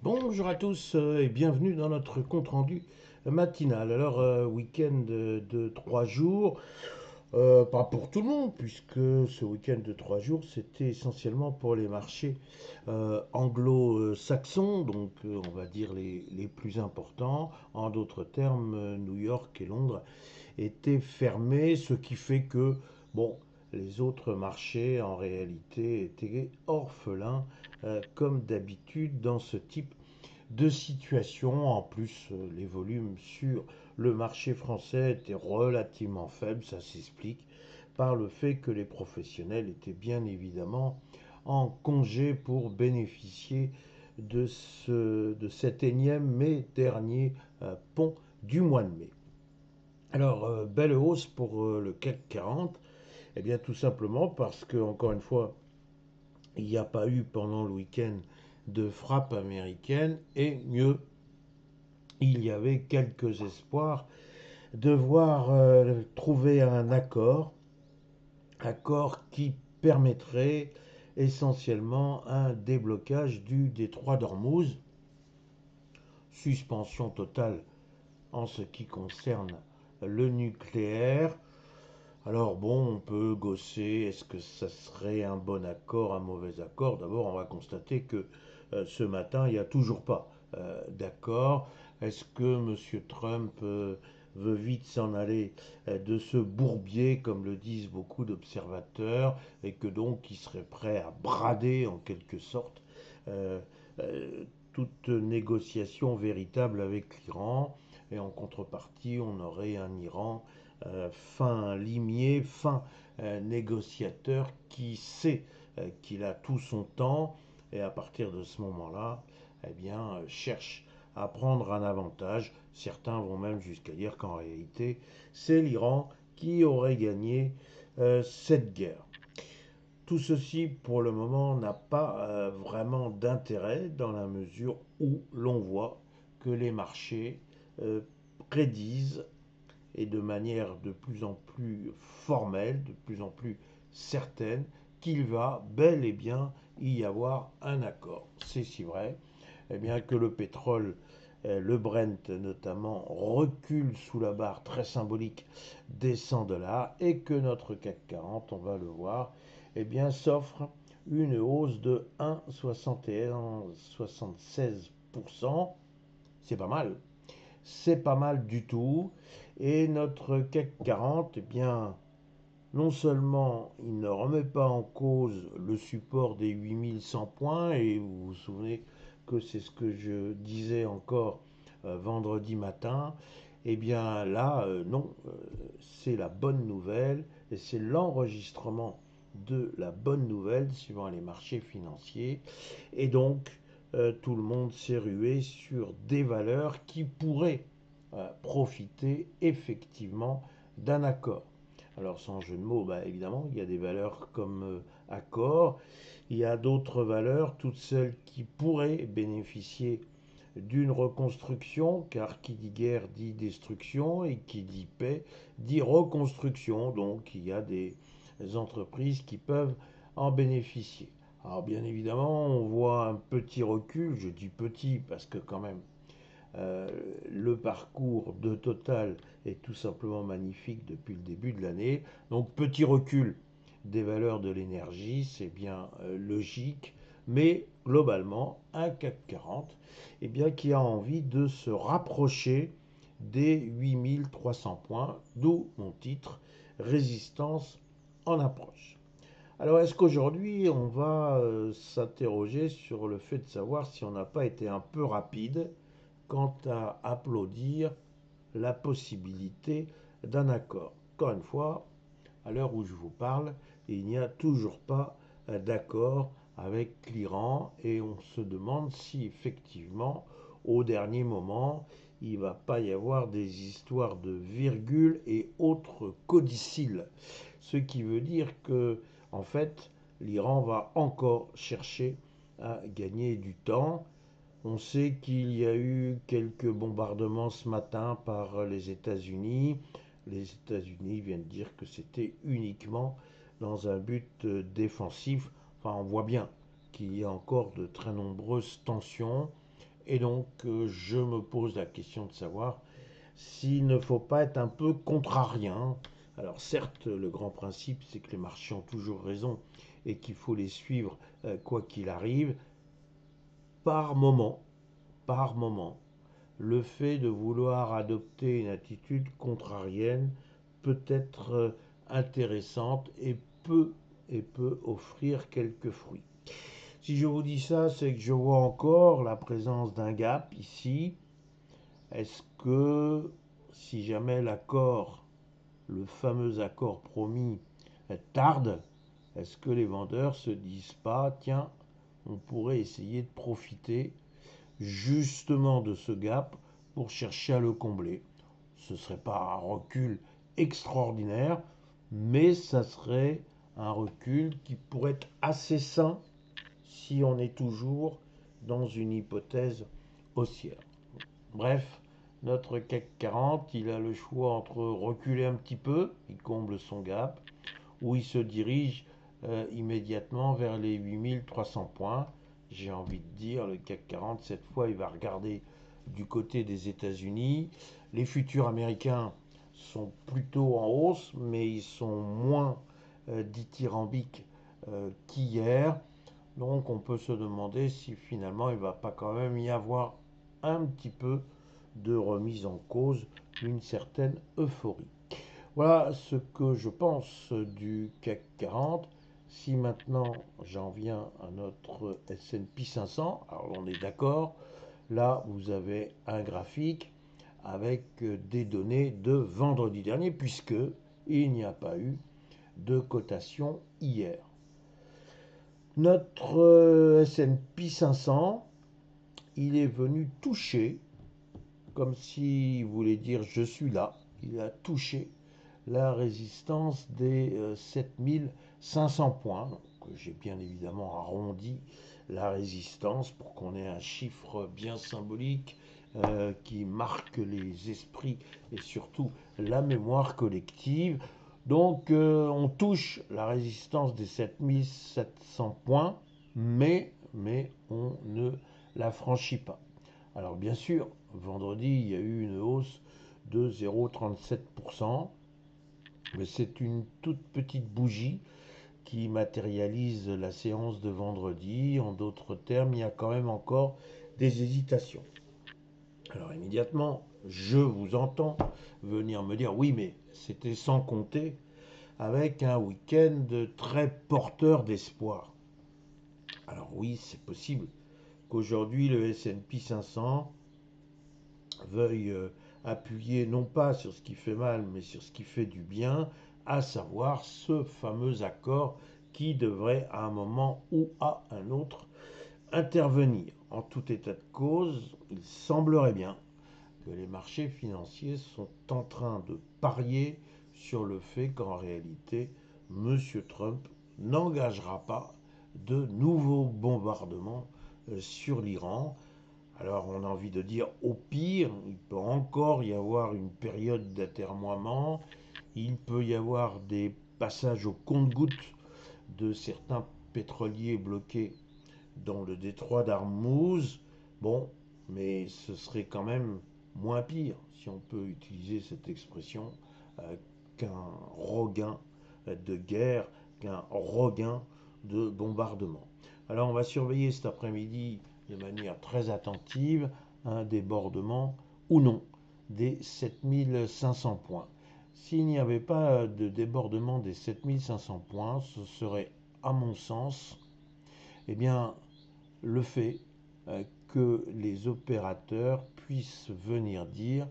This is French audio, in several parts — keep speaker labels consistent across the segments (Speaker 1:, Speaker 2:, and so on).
Speaker 1: Bonjour à tous et bienvenue dans notre compte-rendu matinal. Alors, week-end de 3 jours, pas pour tout le monde, puisque ce week-end de 3 jours, c'était essentiellement pour les marchés anglo-saxons, donc on va dire les plus importants. En d'autres termes, New York et Londres étaient fermés, ce qui fait que, bon, les autres marchés en réalité étaient orphelins, comme d'habitude dans ce type de situation. En plus, les volumes sur le marché français étaient relativement faibles, ça s'explique par le fait que les professionnels étaient bien évidemment en congé pour bénéficier de cet énième mais dernier pont du mois de mai. Alors, belle hausse pour le CAC 40, eh bien tout simplement parce que, encore une fois, il n'y a pas eu pendant le week-end de frappe américaine et mieux, il y avait quelques espoirs de voir trouver un accord qui permettrait essentiellement un déblocage du détroit d'Ormuz, suspension totale en ce qui concerne le nucléaire. Alors bon, on peut gosser, est-ce que ça serait un bon accord, un mauvais accord? D'abord, on va constater que ce matin, il n'y a toujours pas d'accord. Est-ce que M. Trump veut vite s'en aller de ce bourbier, comme le disent beaucoup d'observateurs, et que donc il serait prêt à brader en quelque sorte euh, toute négociation véritable avec l'Iran, et en contrepartie, on aurait un Iran fin limier, fin négociateur qui sait qu'il a tout son temps et à partir de ce moment-là, eh bien, cherche à prendre un avantage. Certains vont même jusqu'à dire qu'en réalité, c'est l'Iran qui aurait gagné cette guerre. Tout ceci, pour le moment, n'a pas vraiment d'intérêt dans la mesure où l'on voit que les marchés euh, prédisent et de manière de plus en plus formelle, de plus en plus certaine, qu'il va bel et bien y avoir un accord. C'est si vrai, eh bien que le pétrole, le Brent notamment, recule sous la barre très symbolique des 100 dollars et que notre CAC 40, on va le voir, eh bien s'offre une hausse de 1,76%. C'est pas mal, c'est pas mal du tout. Et notre CAC 40, eh bien, non seulement il ne remet pas en cause le support des 8100 points, et vous vous souvenez que c'est ce que je disais encore vendredi matin, eh bien là, non, c'est la bonne nouvelle, et c'est l'enregistrement de la bonne nouvelle suivant les marchés financiers. Et donc, tout le monde s'est rué sur des valeurs qui pourraient profiter effectivement d'un accord. Alors sans jeu de mots, bah, évidemment, il y a des valeurs comme Accor, il y a d'autres valeurs, toutes celles qui pourraient bénéficier d'une reconstruction, car qui dit guerre dit destruction, et qui dit paix dit reconstruction, donc il y a des entreprises qui peuvent en bénéficier. Alors bien évidemment, on voit un petit recul, je dis petit parce que quand même, euh, le parcours de Total est tout simplement magnifique depuis le début de l'année. Donc petit recul des valeurs de l'énergie, c'est bien logique, mais globalement, un CAC 40 eh bien, qui a envie de se rapprocher des 8300 points, d'où mon titre, résistance en approche. Alors est-ce qu'aujourd'hui on va s'interroger sur le fait de savoir si on n'a pas été un peu rapide quant à applaudir la possibilité d'un accord? Encore une fois, à l'heure où je vous parle, il n'y a toujours pas d'accord avec l'Iran et on se demande si effectivement, au dernier moment, il ne va pas y avoir des histoires de virgule et autres codicilles. Ce qui veut dire que, en fait, l'Iran va encore chercher à gagner du temps. On sait qu'il y a eu quelques bombardements ce matin par les États-Unis. Les États-Unis viennent dire que c'était uniquement dans un but défensif. Enfin, on voit bien qu'il y a encore de très nombreuses tensions Et donc, je me pose la question de savoir s'il ne faut pas être un peu contrarien. Alors certes, le grand principe, c'est que les marchés ont toujours raison et qu'il faut les suivre quoi qu'il arrive. Par moment, par moment, le fait de vouloir adopter une attitude contrarienne peut être intéressante et peut offrir quelques fruits. Si je vous dis ça, c'est que je vois encore la présence d'un gap ici. Est-ce que si jamais l'accord, le fameux accord promis, tarde, est-ce que les vendeurs se disent pas, tiens, on pourrait essayer de profiter justement de ce gap pour chercher à le combler? Ce ne serait pas un recul extraordinaire, mais ça serait un recul qui pourrait être assez sain si on est toujours dans une hypothèse haussière. Bref, notre CAC 40, il a le choix entre reculer un petit peu, il comble son gap, ou il se dirige immédiatement vers les 8300 points. J'ai envie de dire, le CAC 40, cette fois, il va regarder du côté des États-Unis. Les futurs américains sont plutôt en hausse, mais ils sont moins dithyrambiques qu'hier. Donc on peut se demander si finalement il ne va pas quand même y avoir un petit peu de remise en cause d'une certaine euphorie. Voilà ce que je pense du CAC 40. Si maintenant j'en viens à notre S&P 500, alors on est d'accord, là vous avez un graphique avec des données de vendredi dernier puisque il n'y a pas eu de cotation hier. Notre S&P 500, il est venu toucher, comme s'il voulait dire je suis là, il a touché la résistance des 7500 points. Donc, j'ai bien évidemment arrondi la résistance pour qu'on ait un chiffre bien symbolique qui marque les esprits et surtout la mémoire collective. Donc on touche la résistance des 7700 points, mais on ne la franchit pas. Alors bien sûr, vendredi, il y a eu une hausse de 0,37%, mais c'est une toute petite bougie qui matérialise la séance de vendredi. En d'autres termes, il y a quand même encore des hésitations. Alors immédiatement, je vous entends venir me dire oui, mais c'était sans compter avec un week-end très porteur d'espoir. Alors oui, c'est possible qu'aujourd'hui le S&P 500 veuille appuyer non pas sur ce qui fait mal, mais sur ce qui fait du bien, à savoir ce fameux accord qui devrait à un moment ou à un autre intervenir. En tout état de cause, il semblerait bien que les marchés financiers sont en train de parier sur le fait qu'en réalité, M. Trump n'engagera pas de nouveaux bombardements sur l'Iran. Alors on a envie de dire au pire, il peut encore y avoir une période d'atermoiement, il peut y avoir des passages au compte-gouttes de certains pétroliers bloqués dans le détroit d'Armouz. Bon, mais ce serait quand même moins pire, si on peut utiliser cette expression, qu'un regain de guerre, qu'un regain de bombardement. Alors on va surveiller cet après-midi de manière très attentive un débordement ou non des 7500 points. S'il n'y avait pas de débordement des 7500 points, ce serait, à mon sens, eh bien, le fait que les opérateurs puissent venir dire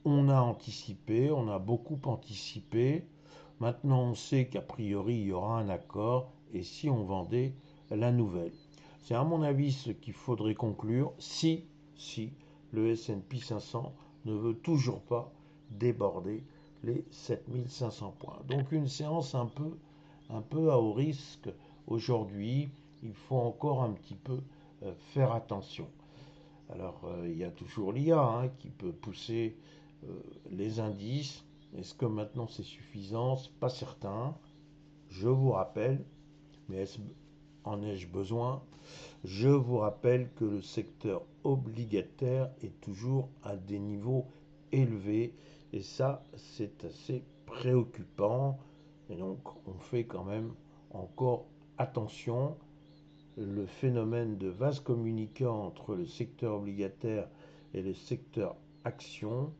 Speaker 1: on a anticipé, on a beaucoup anticipé, maintenant on sait qu'a priori il y aura un accord et si on vendait la nouvelle. C'est à mon avis ce qu'il faudrait conclure si le S&P 500 ne veut toujours pas déborder les 7500 points. Donc une séance un peu à haut risque aujourd'hui. Il faut encore un petit peu faire attention. Alors il y a toujours l'IA qui peut pousser les indices. Est-ce que maintenant c'est suffisant? C'est pas certain. Je vous rappelle, mais en ai-je besoin? Je vous rappelle que le secteur obligataire est toujours à des niveaux élevés et ça, c'est assez préoccupant. Et donc, on fait quand même encore attention. Le phénomène de vase communicant entre le secteur obligataire et le secteur action,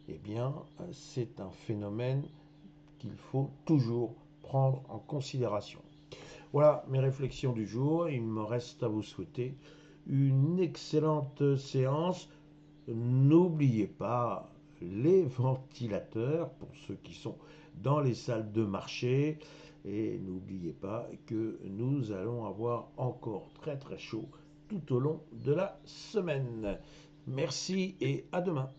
Speaker 1: eh bien, c'est un phénomène qu'il faut toujours prendre en considération. Voilà mes réflexions du jour. Il me reste à vous souhaiter une excellente séance. N'oubliez pas les ventilateurs pour ceux qui sont dans les salles de marché. Et n'oubliez pas que nous allons avoir encore très très chaud tout au long de la semaine. Merci et à demain.